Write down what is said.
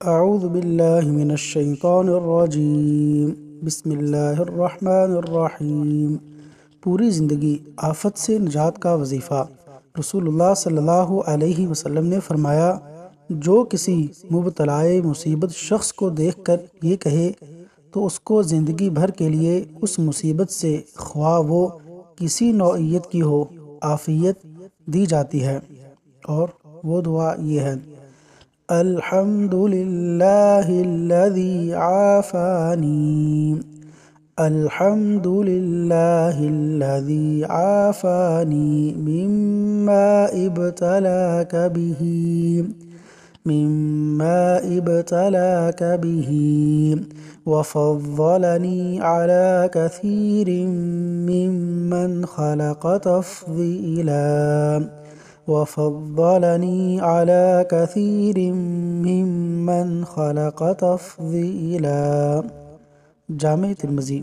اعوذ باللہ من الشیطان الرجیم، بسم اللہ الرحمن الرحیم۔ پوری زندگی آفت سے نجات کا وظیفہ۔ رسول اللہ صلی اللہ علیہ وسلم نے فرمایا، جو کسی مبتلائے مصیبت شخص کو دیکھ کر یہ کہے تو اس کو زندگی بھر کے لیے اس مصیبت سے خواہ وہ کسی نوعیت کی ہو عافیت دی جاتی ہے، اور وہ دعا یہ ہے: الحمد للہ الذی عافانی، الحمد للہ الذی عافانی مما ابتلاک به وفضلنی علی کثیر ممن خلق تفضیلا، وفضلني على كثير ممن خلق تفضيلا۔ جامع ترمذی۔